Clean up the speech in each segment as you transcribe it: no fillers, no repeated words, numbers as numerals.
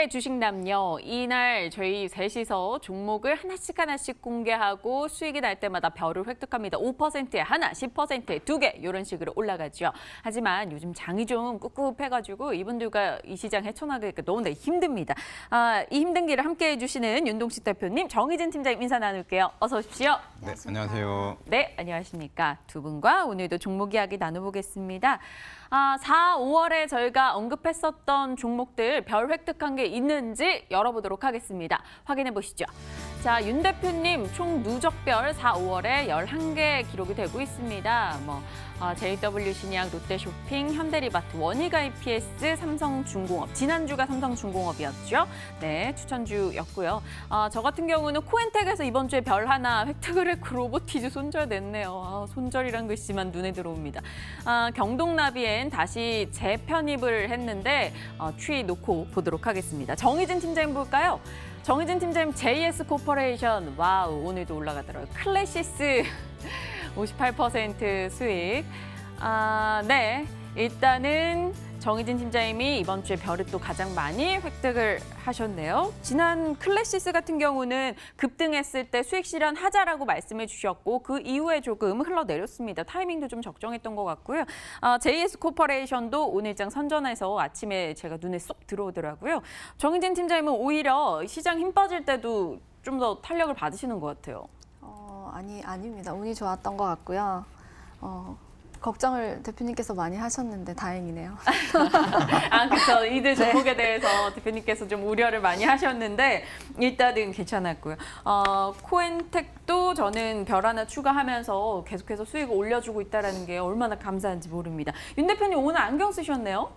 네, 주식남녀. 이날 저희 셋이서 종목을 하나씩 공개하고 수익이 날 때마다 별을 획득합니다. 5%에 하나, 10%에 두 개 이런 식으로 올라가죠. 하지만 요즘 장이 좀 꿉꿉해가지고 이분들과 이 시장 헤쳐나가기가 너무나 힘듭니다. 이 힘든 길을 함께해 주시는 윤동식 대표님, 정희진 팀장님 인사 나눌게요. 어서 오십시오. 네, 안녕하세요. 네, 안녕하십니까. 두 분과 오늘도 종목 이야기 나눠보겠습니다. 4, 5월에 저희가 언급했었던 종목들 별 획득한 게 있는지 열어보도록 하겠습니다. 확인해 보시죠. 자, 윤 대표님 총 누적별 4, 5월에 11개 기록이 되고 있습니다. JW 신약, 롯데쇼핑, 현대리바트, 원희가 EPS, 삼성중공업. 지난주가 삼성중공업이었죠. 네, 추천주였고요. 저 같은 경우는 코엔텍에서 이번 주에 별 하나 획득을 했고 로보티즈 손절됐네요. 손절이란 글씨만 눈에 들어옵니다. 경동나비엔 다시 재편입을 했는데 추이 놓고 보도록 하겠습니다. 정희진 팀장님 볼까요? 정희진 팀장님 JS 코퍼레이션 와우 오늘도 올라가더라고요. 클래시스 58% 수익. 네, 일단은 정희진 팀장님이 이번 주에 별을 또 가장 많이 획득을 하셨네요. 지난 클래시스 같은 경우는 급등했을 때 수익 실현하자라고 말씀해 주셨고 그 이후에 조금 흘러내렸습니다. 타이밍도 좀 적정했던 것 같고요. JS 코퍼레이션도 오늘장 선전해서 아침에 제가 눈에 쏙 들어오더라고요. 정희진 팀장님은 오히려 시장 힘 빠질 때도 좀 더 탄력을 받으시는 것 같아요. 아닙니다. 운이 좋았던 것 같고요. 걱정을 대표님께서 많이 하셨는데 다행이네요. 그렇죠. 이들 종목에 대해서 대표님께서 좀 우려를 많이 하셨는데 일단은 괜찮았고요. 코엔텍도 저는 별 하나 추가하면서 계속해서 수익을 올려주고 있다는 게 얼마나 감사한지 모릅니다. 윤 대표님 오늘 안경 쓰셨네요?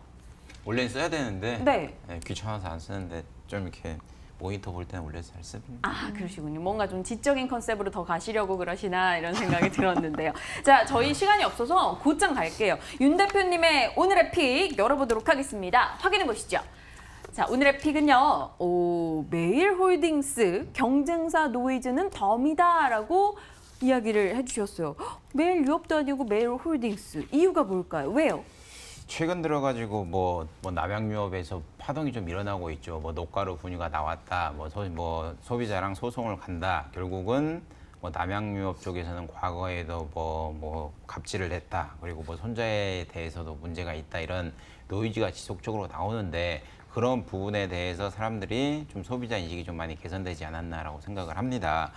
원래는 써야 되는데 네. 귀찮아서 안 쓰는데 좀 이렇게 모니터 볼 때는 원래 잘 씁니다. 그러시군요. 뭔가 좀 지적인 컨셉으로 더 가시려고 그러시나 이런 생각이 들었는데요. 자, 저희 시간이 없어서 곧장 갈게요. 윤 대표님의 오늘의 픽 열어보도록 하겠습니다. 확인해 보시죠. 자, 오늘의 픽은요. 메일홀딩스 경쟁사 노이즈는 덤이다라고 이야기를 해주셨어요. 메일 유업도 아니고 메일홀딩스. 이유가 뭘까요? 왜요? 최근 들어가지고 뭐 남양유업에서 파동이 좀 일어나고 있죠. 녹가루 분유가 나왔다. 소비자랑 소송을 간다. 결국은 남양유업 쪽에서는 과거에도 갑질을 했다. 그리고 손자에 대해서도 문제가 있다. 이런 노이즈가 지속적으로 나오는데 그런 부분에 대해서 사람들이 좀 소비자 인식이 좀 많이 개선되지 않았나라고 생각을 합니다.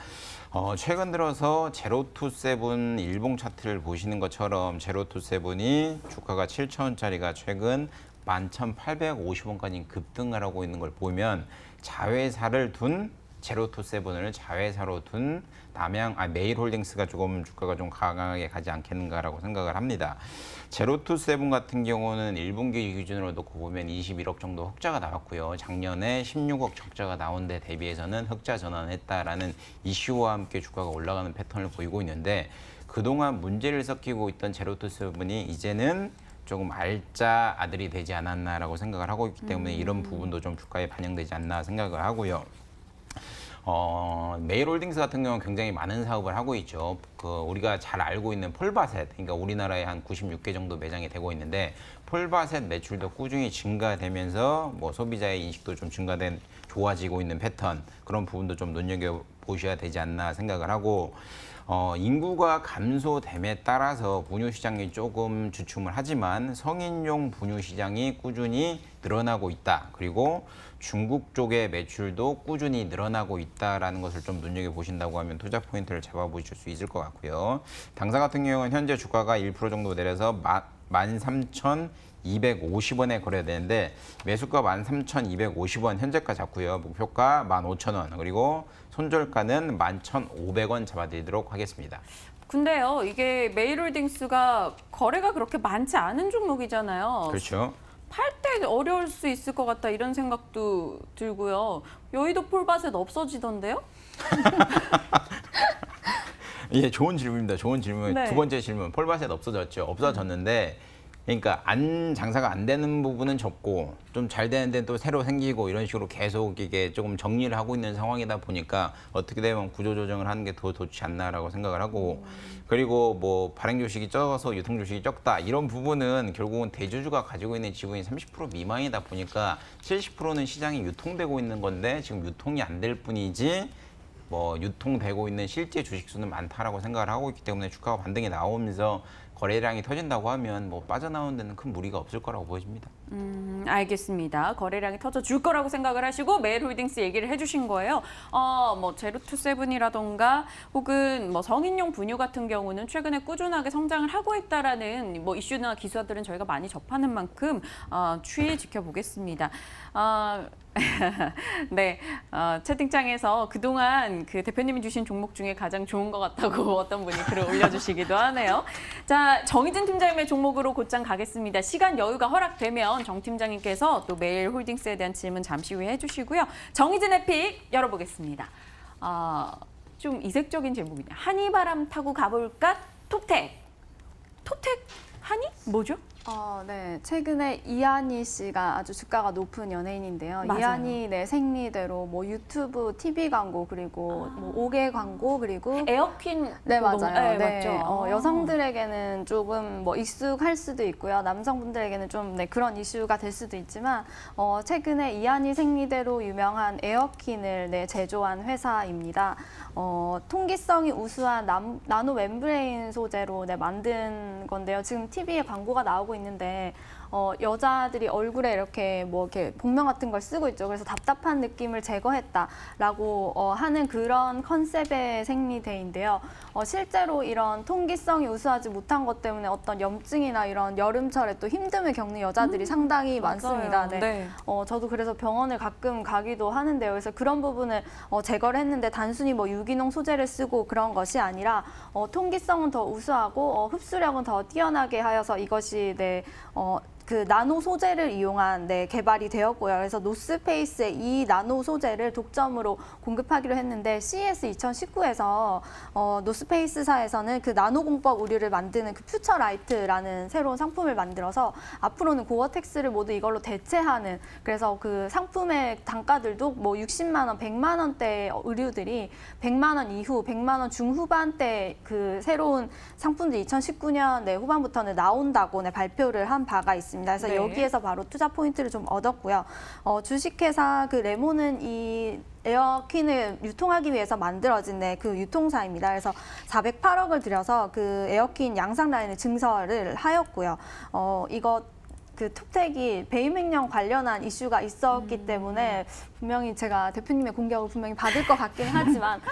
최근 들어서 제로투세븐 일봉 차트를 보시는 것처럼 제로투세븐이 주가가 7,000원짜리가 최근 11,850원까지 급등을 하고 있는 걸 보면 자회사를 둔 제로투세븐을 자회사로 둔 메일홀딩스가 조금 주가가 좀 강하게 가지 않겠는가라고 생각을 합니다. 제로투세븐 같은 경우는 1분기 기준으로 놓고 보면 21억 정도 흑자가 나왔고요. 작년에 16억 적자가 나온 데 대비해서는 흑자 전환했다라는 이슈와 함께 주가가 올라가는 패턴을 보이고 있는데 그동안 문제를 섞이고 있던 제로투세븐이 이제는 조금 알짜 아들이 되지 않았나라고 생각을 하고 있기 때문에 이런 부분도 좀 주가에 반영되지 않나 생각을 하고요. 메일홀딩스 같은 경우는 굉장히 많은 사업을 하고 있죠. 우리가 잘 알고 있는 폴바셋, 그러니까 우리나라에 한 96개 정도 매장이 되고 있는데 폴바셋 매출도 꾸준히 증가되면서 소비자의 인식도 좀 좋아지고 있는 패턴, 그런 부분도 좀 눈여겨보셔야 되지 않나 생각을 하고 인구가 감소됨에 따라서 분유 시장이 조금 주춤을 하지만 성인용 분유 시장이 꾸준히 늘어나고 있다. 그리고 중국 쪽의 매출도 꾸준히 늘어나고 있다라는 것을 좀 눈여겨보신다고 하면 투자 포인트를 잡아보실 수 있을 것 같고요. 당사 같은 경우는 현재 주가가 1% 정도 내려서 13,250원에 거래되는데 매수가 13,250원 현재가 잡고요. 목표가 15,000원 그리고 손절가는 11,500원 잡아드리도록 하겠습니다. 근데요, 이게 메일홀딩스가 거래가 그렇게 많지 않은 종목이잖아요. 그렇죠. 팔 때 어려울 수 있을 것 같다 이런 생각도 들고요. 여의도 폴바셋 없어지던데요? 예, 좋은 질문입니다. 좋은 질문. 네. 두 번째 질문. 폴바셋 없어졌죠. 없어졌는데 그러니까 장사가 안 되는 부분은 접고 좀 잘 되는 데는 또 새로 생기고 이런 식으로 계속 이게 조금 정리를 하고 있는 상황이다 보니까 어떻게 되면 구조조정을 하는 게 더 좋지 않나라고 생각을 하고 그리고 뭐 발행 주식이 적어서 유통 주식이 적다 이런 부분은 결국은 대주주가 가지고 있는 지분이 30% 미만이다 보니까 70%는 시장에 유통되고 있는 건데 지금 유통이 안 될 뿐이지 뭐 유통되고 있는 실제 주식 수는 많다라고 생각을 하고 있기 때문에 주가가 반등이 나오면서 거래량이 터진다고 하면 뭐 빠져나오는 데는 큰 무리가 없을 거라고 보여집니다. 알겠습니다. 거래량이 터져줄 거라고 생각을 하시고 메일홀딩스 얘기를 해주신 거예요. 뭐 제로투세븐이라던가 혹은 뭐 성인용 분유 같은 경우는 최근에 꾸준하게 성장을 하고 있다라는 뭐 이슈나 기사들은 저희가 많이 접하는 만큼 추이 지켜보겠습니다. 네, 채팅창에서 그동안 그 대표님이 주신 종목 중에 가장 좋은 것 같다고 어떤 분이 글을 올려주시기도 하네요. 자, 정희진 팀장님의 종목으로 곧장 가겠습니다. 시간 여유가 허락되면 정 팀장님께서 또 메일홀딩스에 대한 질문 잠시 후에 해주시고요. 정희진의 픽 열어보겠습니다. 좀 이색적인 제목이네요. 한이바람 타고 가볼까? 톱택. 톱택 한이? 뭐죠? 네. 최근에 이한희 씨가 아주 주가가 높은 연예인인데요. 맞아요. 이한희 네 생리대로 뭐 유튜브 TV 광고 그리고 뭐 옥외 광고 그리고 에어퀸. 네, 그거 맞아요. 네, 네. 맞죠. 여성들에게는 조금 뭐 익숙할 수도 있고요. 남성분들에게는 좀 네, 그런 이슈가 될 수도 있지만 최근에 이한희 생리대로 유명한 에어퀸을 네, 제조한 회사입니다. 통기성이 우수한 나노 멤브레인 소재로 네, 만든 건데요. 지금 TV에 광고가 나오고 있는데 여자들이 얼굴에 이렇게 뭐 이렇게 복면 같은 걸 쓰고 있죠. 그래서 답답한 느낌을 제거했다라고 하는 그런 컨셉의 생리대인데요. 실제로 이런 통기성이 우수하지 못한 것 때문에 어떤 염증이나 이런 여름철에 또 힘듦을 겪는 여자들이 상당히 많습니다. 맞아요. 네. 네. 저도 그래서 병원을 가끔 가기도 하는데요. 그래서 그런 부분을 제거를 했는데 단순히 뭐 유기농 소재를 쓰고 그런 것이 아니라 통기성은 더 우수하고 흡수력은 더 뛰어나게 하여서 이것이 네, 그 나노 소재를 이용한 네, 개발이 되었고요. 그래서 노스페이스의 이 나노 소재를 독점으로 공급하기로 했는데 CES 2019에서 노스페이스사에서는 그 나노 공법 의류를 만드는 그 퓨처라이트라는 새로운 상품을 만들어서 앞으로는 고어텍스를 모두 이걸로 대체하는 그래서 그 상품의 단가들도 뭐 60만 원, 100만 원대 의류들이 100만 원 이후, 100만 원 중후반대 그 새로운 상품들이 2019년 네, 후반부터는 나온다고 네, 발표를 한 바가 있습니다. 그래서 네. 여기에서 바로 투자 포인트를 좀 얻었고요. 주식회사 그 레몬은 이 에어퀸을 유통하기 위해서 만들어진 네, 그 유통사입니다. 그래서 408억을 들여서 그 에어퀸 양상 라인을 증설을 하였고요. 이거 그 톱택이 배임횡령 관련한 이슈가 있었기 때문에 분명히 제가 대표님의 공격을 분명히 받을 것 같기는 하지만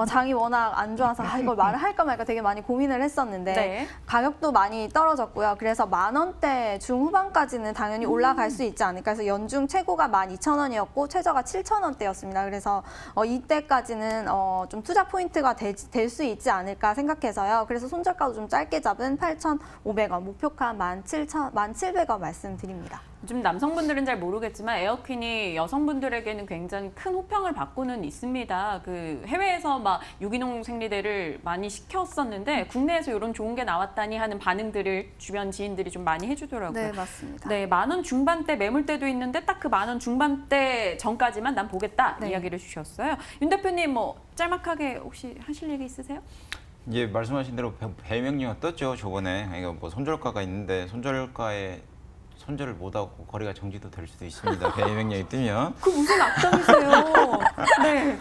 장이 워낙 안 좋아서 이걸 말을 할까 말까 되게 많이 고민을 했었는데 네. 가격도 많이 떨어졌고요. 그래서 10,000원대 중후반까지는 당연히 올라갈 수 있지 않을까 해서 연중 최고가 12,000원이었고 최저가 7,000원대였습니다. 그래서 이때까지는 좀 투자 포인트가 될 수 있지 않을까 생각해서요. 그래서 손절가도 좀 짧게 잡은 8,500원, 목표가 17,000원 말씀드립니다. 요즘 남성분들은 잘 모르겠지만 에어퀸이 여성분들에게는 굉장히 큰 호평을 받고는 있습니다. 그 해외에서 막 유기농 생리대를 많이 시켰었는데 국내에서 이런 좋은 게 나왔다니 하는 반응들을 주변 지인들이 좀 많이 해주더라고요. 네, 맞습니다. 네, 10,000원 중반대 매물대도 있는데 딱 그 10,000원 중반대 전까지만 난 보겠다 네. 이야기를 주셨어요. 윤 대표님 뭐 짤막하게 혹시 하실 얘기 있으세요? 이제 말씀하신 대로 배명령이 떴죠 저번에. 그러니까 뭐 손절가가 있는데 손절을 못하고 거래가 정지도 될 수도 있습니다. 배명령이 뜨면. 그 무슨 악담이세요? 네.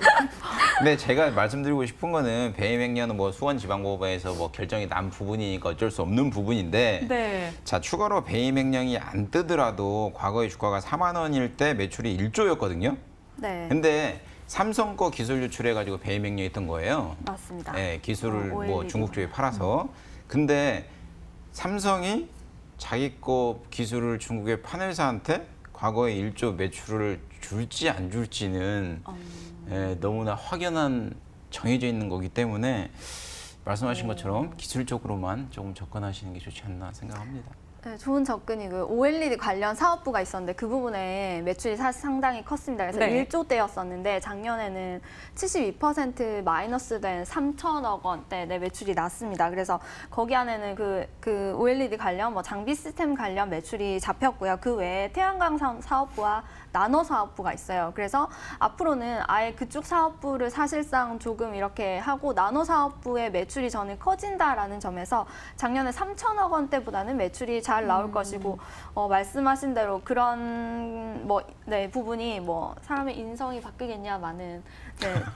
근데 제가 말씀드리고 싶은 거는 배임행령은 뭐 수원지방법원에서 뭐 결정이 난 부분이니까 어쩔 수 없는 부분인데 네. 자 추가로 배임행령이 안 뜨더라도 과거의 주가가 4만 원일 때 매출이 1조였거든요. 네, 근데 삼성 거 기술 유출해가지고 배임행령이 뜬 거예요. 맞습니다. 네, 기술을 뭐 OLED. 중국 쪽에 팔아서. 근데 삼성이 자기 거 기술을 중국의 판회사한테 과거에 1조 매출을 줄지 안 줄지는 너무나 확연한 정해져 있는 거기 때문에 말씀하신 것처럼 기술적으로만 조금 접근하시는 게 좋지 않나 생각합니다. 네, 좋은 접근이고요. OLED 관련 사업부가 있었는데 그 부분에 매출이 사실 상당히 컸습니다. 그래서 네. 1조대였었는데 작년에는 72% 마이너스 된 3천억 원대 내 매출이 났습니다. 그래서 거기 안에는 그 OLED 관련 뭐 장비 시스템 관련 매출이 잡혔고요. 그 외에 태양광 사업부와 나노 사업부가 있어요. 그래서 앞으로는 아예 그쪽 사업부를 사실상 조금 이렇게 하고 나노 사업부의 매출이 저는 커진다라는 점에서 작년에 3천억 원대보다는 매출이 잘 나올 것이고 말씀하신 대로 그런 부분이 뭐 사람의 인성이 바뀌겠냐마는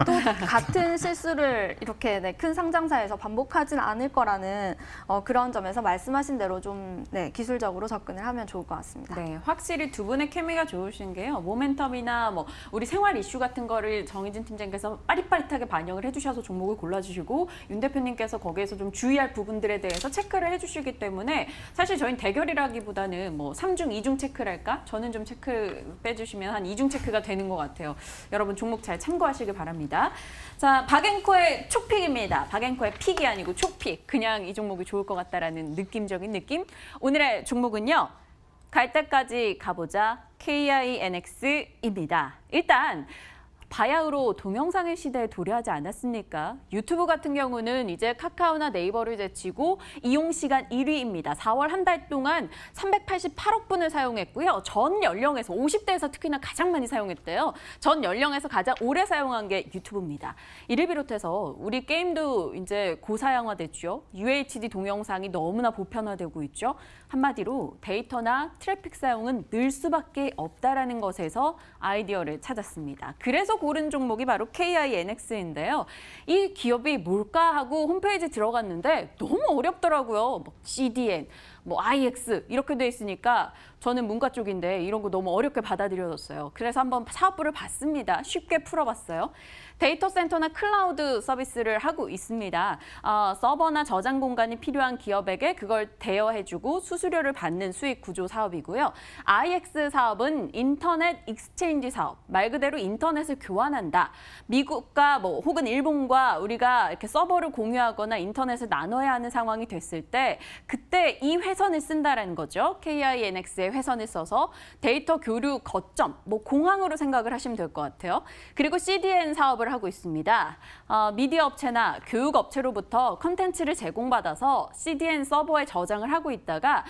또 같은 실수를 이렇게 큰 상장사에서 반복하진 않을 거라는 그런 점에서 말씀하신 대로 좀 기술적으로 접근을 하면 좋을 것 같습니다. 네, 확실히 두 분의 케미가 좋으신 게요. 모멘텀이나 뭐 우리 생활 이슈 같은 거를 정희진 팀장님께서 빠릿빠릿하게 반영을 해주셔서 종목을 골라주시고 윤 대표님께서 거기에서 좀 주의할 부분들에 대해서 체크를 해주시기 때문에 사실 저희는 대결이라기보다는 뭐 3중, 2중 체크를 할까? 저는 좀 체크 빼주시면 한 2중 체크가 되는 것 같아요. 여러분 종목 잘 참고하시길 바랍니다. 자, 박앵커의 촉픽입니다. 박앵커의 픽이 아니고 촉픽. 그냥 이 종목이 좋을 것 같다라는 느낌적인 느낌. 오늘의 종목은요. 갈 때까지 가보자 KINX입니다. 일단 바야흐로 동영상의 시대에 도래하지 않았습니까? 유튜브 같은 경우는 이제 카카오나 네이버를 제치고 이용 시간 1위입니다. 4월 한 달 동안 388억 분을 사용했고요. 전 연령에서 50대에서 특히나 가장 많이 사용했대요. 전 연령에서 가장 오래 사용한 게 유튜브입니다. 이를 비롯해서 우리 게임도 이제 고사양화됐죠. UHD 동영상이 너무나 보편화되고 있죠. 한마디로 데이터나 트래픽 사용은 늘 수밖에 없다라는 것에서 아이디어를 찾았습니다. 그래서 고른 종목이 바로 KINX인데요. 이 기업이 뭘까 하고 홈페이지 들어갔는데 너무 어렵더라고요. 뭐 CDN, 뭐 IX 이렇게 돼 있으니까 저는 문과 쪽인데 이런 거 너무 어렵게 받아들여졌어요. 그래서 한번 사업부를 봤습니다. 쉽게 풀어봤어요. 데이터 센터나 클라우드 서비스를 하고 있습니다. 서버나 저장 공간이 필요한 기업에게 그걸 대여해주고 수수료를 받는 수익 구조 사업이고요. IX 사업은 인터넷 익스체인지 사업, 말 그대로 인터넷을 교환한다. 미국과 뭐 혹은 일본과 우리가 이렇게 서버를 공유하거나 인터넷을 나눠야 하는 상황이 됐을 때 그때 이 회선을 쓴다라는 거죠. KINX의 회선을 써서 데이터 교류 거점, 뭐 공항으로 생각을 하시면 될 것 같아요. 그리고 CDN 사업을 하고 있습니다. 미디어 업체나 교육 업체로부터 컨텐츠를 제공받아서 CDN 서버에 저장을 하고 있다가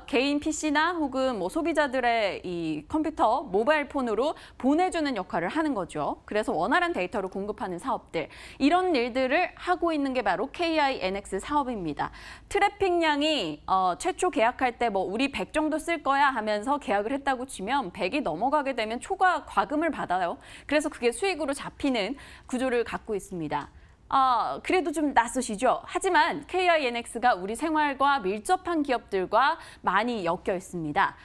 개인 PC나 혹은 뭐 소비자들의 이 컴퓨터, 모바일 폰으로 보내주는 역할을 하는 거죠. 그래서 원활한 데이터를 공급하는 사업들. 이런 일들을 하고 있는 게 바로 KINX 사업입니다. 트래픽량이 최초 계약할 때 뭐 우리 100 정도 쓸 거야 하면서 계약을 했다고 치면 100이 넘어가게 되면 초과 과금을 받아요. 그래서 그게 수익으로 잡히는 구조를 갖고 있습니다. 그래도 좀 낯서시죠? 하지만 KINX가 우리 생활과 밀접한 기업들과 많이 엮여 있습니다.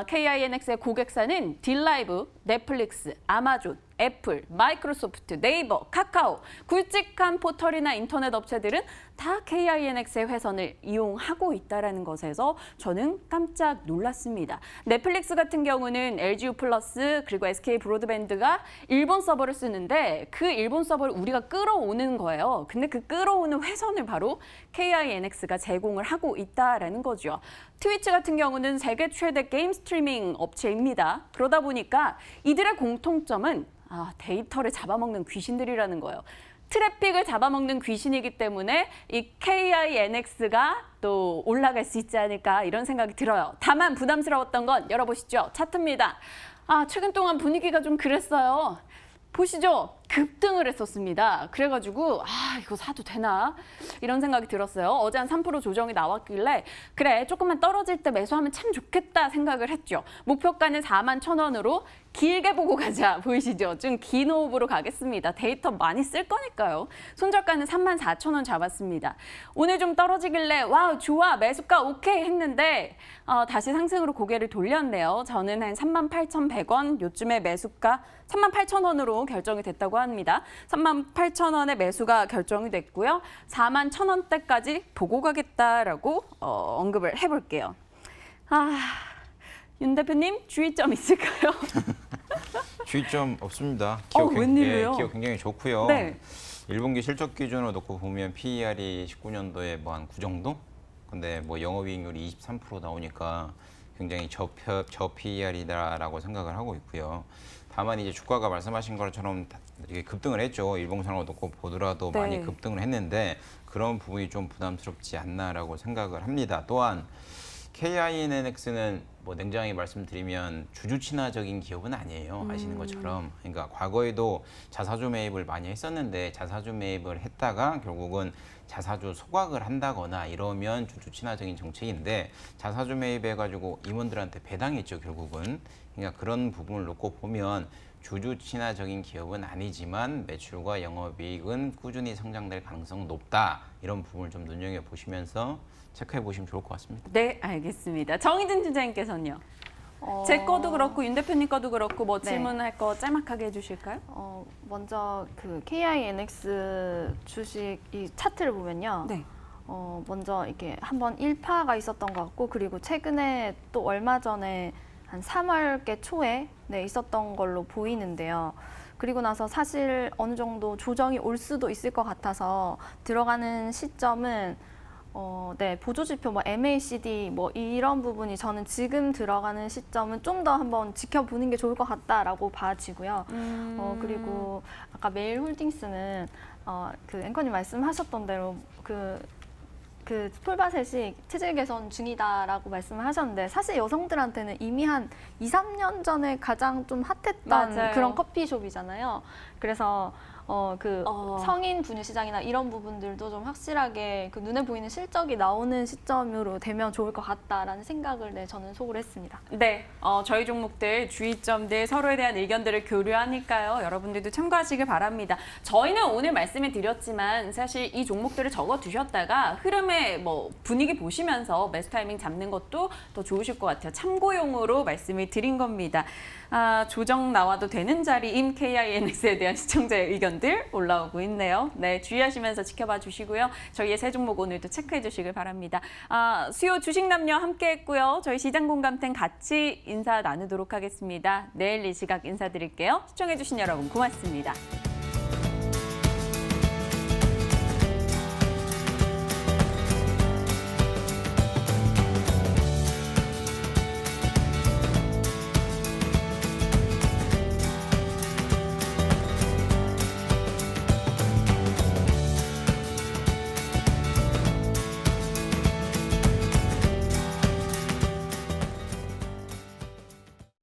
KINX의 고객사는 딜라이브, 넷플릭스, 아마존, 애플, 마이크로소프트, 네이버, 카카오, 굵직한 포털이나 인터넷 업체들은 다 KINX의 회선을 이용하고 있다는 것에서 저는 깜짝 놀랐습니다. 넷플릭스 같은 경우는 LGU 플러스 그리고 SK 브로드밴드가 일본 서버를 쓰는데 그 일본 서버를 우리가 끌어오는 거예요. 근데 그 끌어오는 회선을 바로 KINX가 제공을 하고 있다는 거죠. 트위치 같은 경우는 세계 최대 게임 스트리밍 업체입니다. 그러다 보니까 이들의 공통점은 데이터를 잡아먹는 귀신들이라는 거예요. 트래픽을 잡아먹는 귀신이기 때문에 이 KINX가 또 올라갈 수 있지 않을까 이런 생각이 들어요. 다만 부담스러웠던 건 열어보시죠. 차트입니다. 최근 동안 분위기가 좀 그랬어요. 보시죠. 급등을 했었습니다. 그래가지고 이거 사도 되나? 이런 생각이 들었어요. 어제 한 3% 조정이 나왔길래 그래 조금만 떨어질 때 매수하면 참 좋겠다 생각을 했죠. 목표가는 41,000원으로 길게 보고 가자. 보이시죠? 좀 긴 호흡으로 가겠습니다. 데이터 많이 쓸 거니까요. 손절가는 34,000원 잡았습니다. 오늘 좀 떨어지길래 와우 좋아 매수가 오케이 했는데 다시 상승으로 고개를 돌렸네요. 저는 한 38,100원 요즘에 매수가 38,000원으로 결정이 됐다고 합니다. 38,000원에 매수가 결정이 됐고요. 41,000원대까지 보고 가겠다라고 언급을 해볼게요. 윤 대표님 주의점 있을까요? 주의점 없습니다. 웬일로요? 기업 굉장히 좋고요. 네. 1분기 실적 기준으로 놓고 보면 PER이 19년도에 뭐 한 9 정도? 근데 뭐 영업이익률이 23% 나오니까 굉장히 저PER이다라고 생각을 하고 있고요. 다만 이제 주가가 말씀하신 것처럼 이게 급등을 했죠. 일봉상으로 놓고 보더라도 네. 많이 급등을 했는데 그런 부분이 좀 부담스럽지 않나라고 생각을 합니다. 또한 KINX는 뭐 냉정하게 말씀드리면 주주 친화적인 기업은 아니에요. 아시는 것처럼. 그러니까 과거에도 자사주 매입을 많이 했었는데 자사주 매입을 했다가 결국은 자사주 소각을 한다거나 이러면 주주 친화적인 정책인데 자사주 매입해가지고 임원들한테 배당했죠, 결국은. 그러니까 그런 부분을 놓고 보면 주주 친화적인 기업은 아니지만 매출과 영업이익은 꾸준히 성장될 가능성은 높다. 이런 부분을 좀 눈여겨보시면서 체크해 보시면 좋을 것 같습니다. 네, 알겠습니다. 정희진 팀장님께서는요. 제 거도 그렇고 윤 대표님 거도 그렇고 뭐 네. 질문할 거 짤막하게 해주실까요? 먼저 그 KINX 주식 이 차트를 보면요. 네. 먼저 이렇게 한번 일파가 있었던 것 같고 그리고 최근에 또 얼마 전에 한 3월께 초에 있었던 걸로 보이는데요. 그리고 나서 사실 어느 정도 조정이 올 수도 있을 것 같아서 들어가는 시점은 보조지표 뭐 MACD 뭐 이런 부분이 저는 지금 들어가는 시점은 좀 더 한번 지켜보는 게 좋을 것 같다라고 봐지고요. 그리고 아까 메일홀딩스는 그 앵커님 말씀하셨던 대로 그 폴바셋이 체질 개선 중이다라고 말씀을 하셨는데 사실 여성들한테는 이미 한 2, 3년 전에 가장 좀 핫했던 맞아요. 그런 커피숍이잖아요. 그래서 성인 분유 시장이나 이런 부분들도 좀 확실하게 그 눈에 보이는 실적이 나오는 시점으로 되면 좋을 것 같다라는 생각을 저는 속으로 했습니다. 네, 저희 종목들 주의점들 서로에 대한 의견들을 교류하니까요. 여러분들도 참고하시길 바랍니다. 저희는 오늘 말씀을 드렸지만 사실 이 종목들을 적어 두셨다가 흐름의 뭐 분위기 보시면서 매수 타이밍 잡는 것도 더 좋으실 것 같아요. 참고용으로 말씀을 드린 겁니다. 조정 나와도 되는 자리임 KINX에 대한 시청자의 의견들 올라오고 있네요. 네, 주의하시면서 지켜봐 주시고요. 저희의 새 종목 오늘도 체크해 주시길 바랍니다. 수요 주식 남녀 함께 했고요. 저희 시장 공감탱 같이 인사 나누도록 하겠습니다. 내일 이 시각 인사드릴게요. 시청해 주신 여러분 고맙습니다.